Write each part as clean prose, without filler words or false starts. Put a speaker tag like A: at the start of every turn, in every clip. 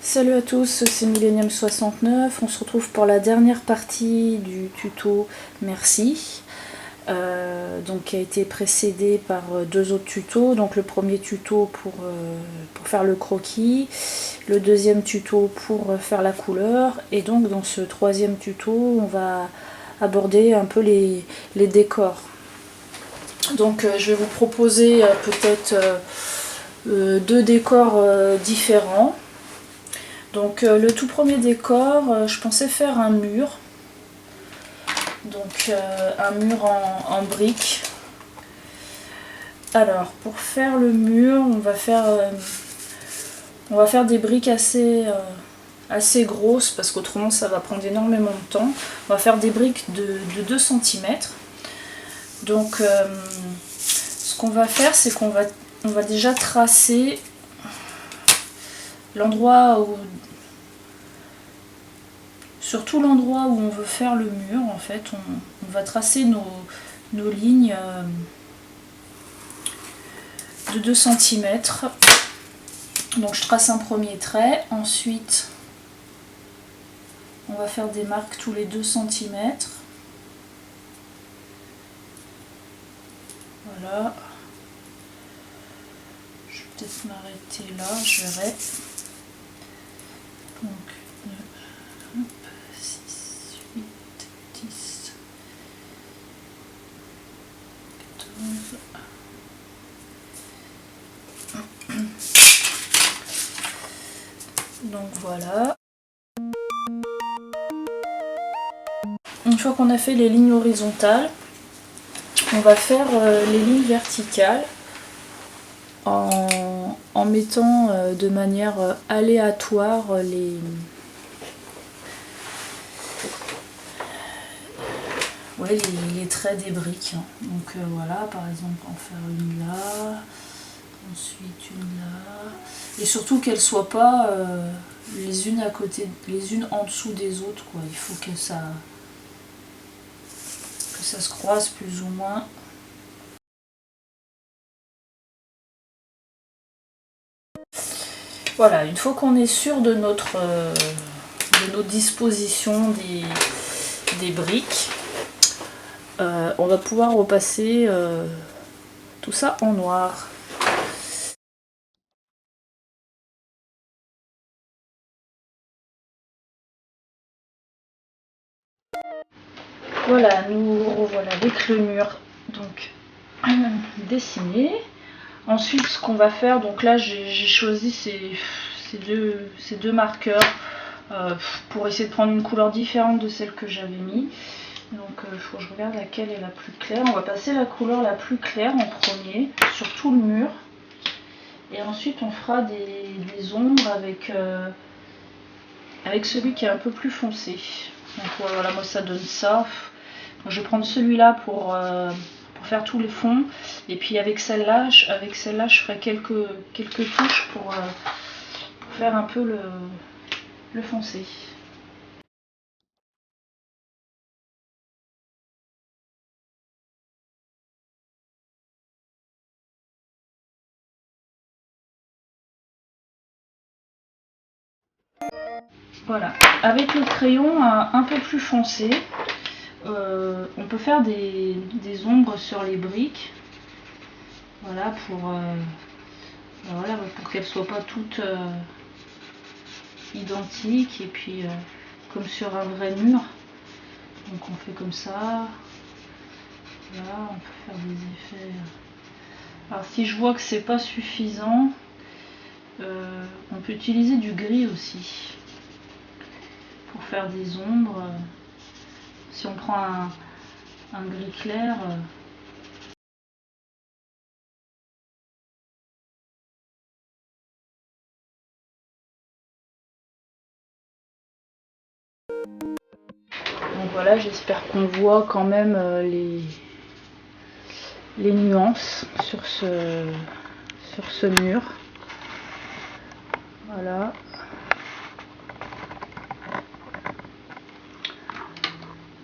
A: Salut à tous, c'est Millennium69. On se retrouve pour la dernière partie du tuto Merci. Donc qui a été précédé par deux autres tutos. Donc le premier tuto pour faire le croquis, le deuxième tuto pour faire la couleur, et donc dans ce troisième tuto on va aborder un peu les décors. Donc je vais vous proposer peut-être deux décors différents. Donc le tout premier décor, je pensais faire un mur. Donc un mur en briques. Alors pour faire le mur, on va faire des briques assez grosses parce qu'autrement ça va prendre énormément de temps. On va faire des briques de 2 cm. Donc ce qu'on va faire, c'est qu'on va déjà tracer l'endroit où... Sur tout l'endroit où on veut faire le mur, en fait, on va tracer nos lignes de 2 cm. Donc je trace un premier trait, ensuite on va faire des marques tous les 2 cm. Voilà. Je vais peut-être m'arrêter là, je verrai. Donc 6, 8, 10, 14. Donc voilà. Une fois qu'on a fait les lignes horizontales, on va faire les lignes verticales en mettant de manière aléatoire les traits des briques. Donc voilà, par exemple, on va faire une là, ensuite une là, et surtout qu'elles soient pas les unes à côté, les unes en dessous des autres, quoi. Il faut que ça se croise plus ou moins. Voilà, une fois qu'on est sûr de notre disposition des briques, on va pouvoir repasser tout ça en noir. Voilà, nous revoilà avec le mur donc dessiné. Ensuite, ce qu'on va faire, donc là j'ai choisi ces deux marqueurs pour essayer de prendre une couleur différente de celle que j'avais mis. Donc il faut que je regarde laquelle est la plus claire. On va passer la couleur la plus claire en premier sur tout le mur. Et ensuite on fera des ombres avec celui qui est un peu plus foncé. Donc voilà, moi ça donne ça. Je vais prendre celui-là pour faire tous les fonds. Et puis avec celle-là, je ferai quelques touches pour faire un peu le foncé. Voilà, avec le crayon un peu plus foncé, on peut faire des ombres sur les briques. Voilà, pour qu'elles ne soient pas toutes identiques, et puis comme sur un vrai mur. Donc on fait comme ça. Voilà, on peut faire des effets. Alors si je vois que c'est pas suffisant, on peut utiliser du gris aussi pour faire des ombres. Si on prend un gris clair, donc voilà, j'espère qu'on voit quand même les nuances sur ce mur. Voilà.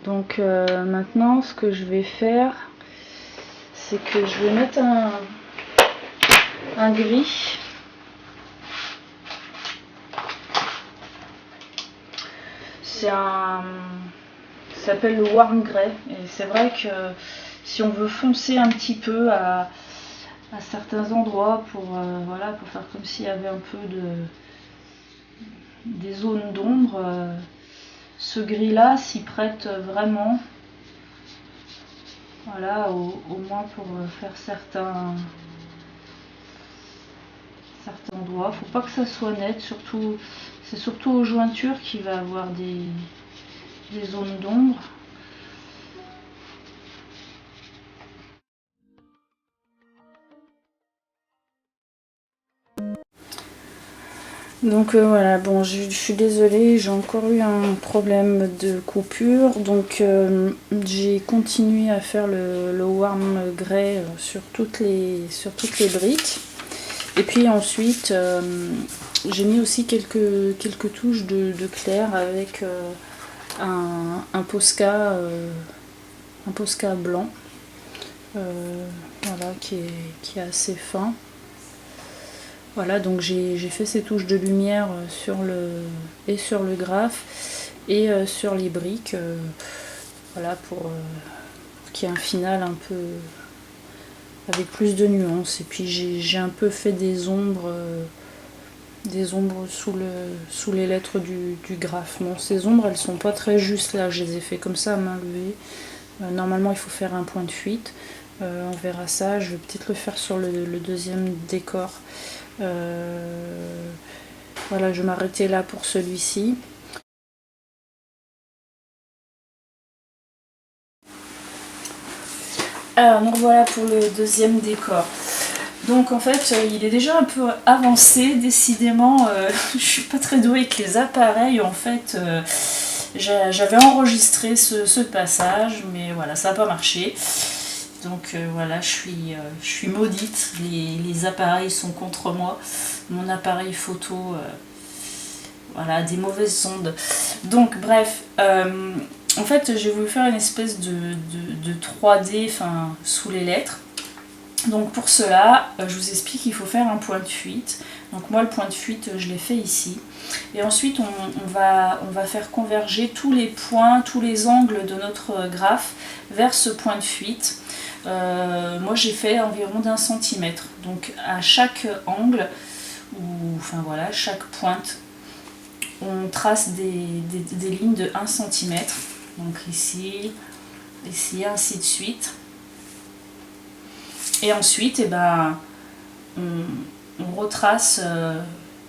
A: Donc maintenant, ce que je vais faire, c'est que je vais mettre un gris C'est un... ça s'appelle le Warm Grey. Et c'est vrai que si on veut foncer un petit peu à certains endroits pour, voilà, pour faire comme s'il y avait un peu des zones d'ombre, ce gris là s'y prête vraiment, voilà, au moins pour faire certains endroits. Faut pas que ça soit net, surtout c'est surtout aux jointures qu'il va avoir des zones d'ombre. Donc voilà, bon, je suis désolée, j'ai encore eu un problème de coupure, donc j'ai continué à faire le warm grey sur toutes les briques. Et puis ensuite, j'ai mis aussi quelques touches de clair avec un Posca blanc, voilà, qui est assez fin. Voilà, donc j'ai fait ces touches de lumière sur le graphe et sur les briques, voilà, pour qu'il y ait un final un peu avec plus de nuances. Et puis j'ai un peu fait des ombres sous les lettres du graphe. Bon, ces ombres, elles sont pas très justes là, je les ai fait comme ça à main levée. Normalement, il faut faire un point de fuite. On verra ça, je vais peut-être le faire sur le deuxième décor. Voilà, je vais m'arrêter là pour celui-ci. Alors, nous voilà pour le deuxième décor. Donc en fait, il est déjà un peu avancé, décidément, je suis pas très douée avec les appareils. En fait, j'avais enregistré ce passage, mais voilà, ça n'a pas marché. Donc voilà, je suis maudite, les appareils sont contre moi. Mon appareil photo, voilà, des mauvaises ondes. Donc bref, en fait, j'ai voulu faire une espèce de 3D, enfin, sous les lettres. Donc pour cela, je vous explique qu'il faut faire un point de fuite. Donc moi, le point de fuite, je l'ai fait ici. Et ensuite, on va faire converger tous les points, tous les angles de notre graphe vers ce point de fuite. Moi, j'ai fait environ d'1 centimètre. Donc à chaque angle, ou enfin voilà, chaque pointe, on trace des lignes de 1 cm. Donc ici, ainsi de suite. Et ensuite, eh ben, on retrace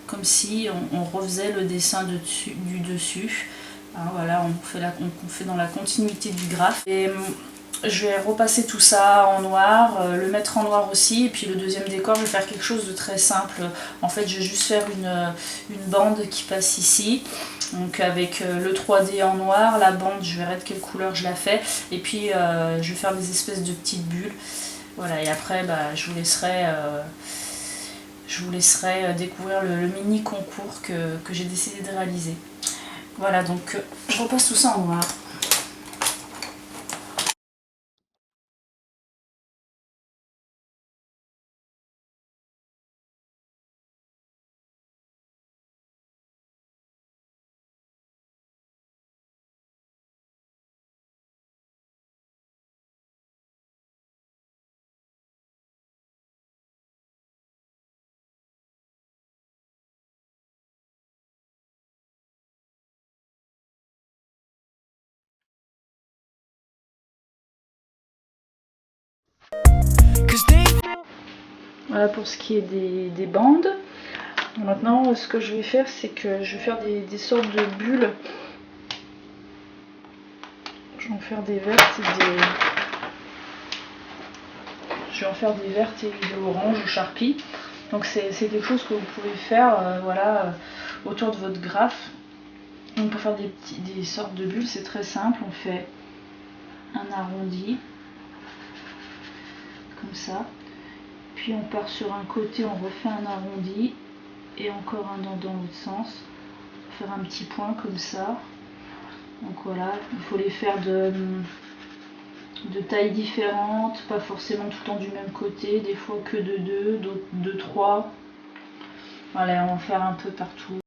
A: comme si on refaisait le dessin du dessus. Hein, voilà, on fait dans la continuité du graphe. Et je vais repasser tout ça en noir, le mettre en noir aussi. Et puis le deuxième décor, je vais faire quelque chose de très simple. En fait, je vais juste faire une bande qui passe ici. Donc avec le 3D en noir, la bande, je verrai de quelle couleur je la fais. Et puis je vais faire des espèces de petites bulles. Voilà, et après, bah, je vous laisserai découvrir le mini concours que j'ai décidé de réaliser. Voilà, donc je repasse tout ça en noir. Voilà pour ce qui est des bandes. Maintenant, ce que je vais faire, c'est que je vais faire des sortes de bulles. Je vais en faire des vertes je vais en faire des vertes et des oranges au Sharpie. Donc c'est quelque chose que vous pouvez faire, voilà, autour de votre graphe. Donc pour faire des sortes de bulles, c'est très simple. On fait un arrondi comme ça, puis on part sur un côté, on refait un arrondi et encore un dans l'autre sens, faire un petit point comme ça. Donc voilà, il faut les faire de tailles différentes, pas forcément tout le temps du même côté, des fois que de 2, d'autres de 3. Voilà, on va en faire un peu partout.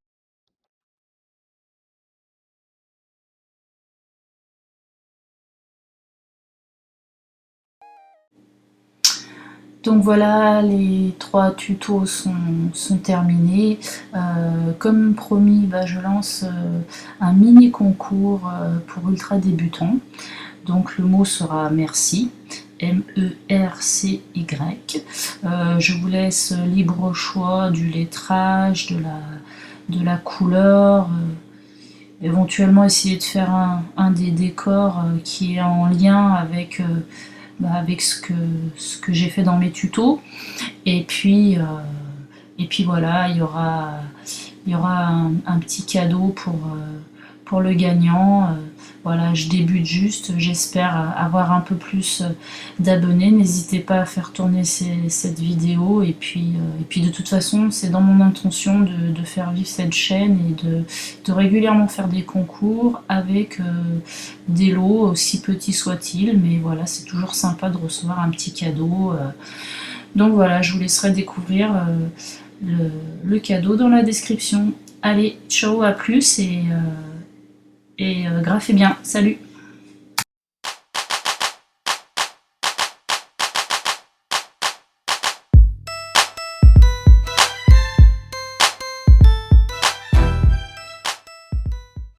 A: Donc voilà, les 3 tutos sont terminés. Comme promis, bah, je lance un mini concours pour ultra débutants. Donc le mot sera merci, M-E-R-C-Y. Je vous laisse libre choix du lettrage, de la couleur. Éventuellement essayer de faire un des décors qui est en lien avec, avec ce que j'ai fait dans mes tutos. Et puis, euh, et puis voilà, il y aura un petit cadeau pour le gagnant. Voilà, je débute juste, j'espère avoir un peu plus d'abonnés. N'hésitez pas à faire tourner cette vidéo. Et puis de toute façon, c'est dans mon intention de faire vivre cette chaîne et de régulièrement faire des concours avec des lots, aussi petits soient-ils. Mais voilà, c'est toujours sympa de recevoir un petit cadeau. Donc voilà, je vous laisserai découvrir le cadeau dans la description. Allez, ciao, à plus et graffez bien. Salut!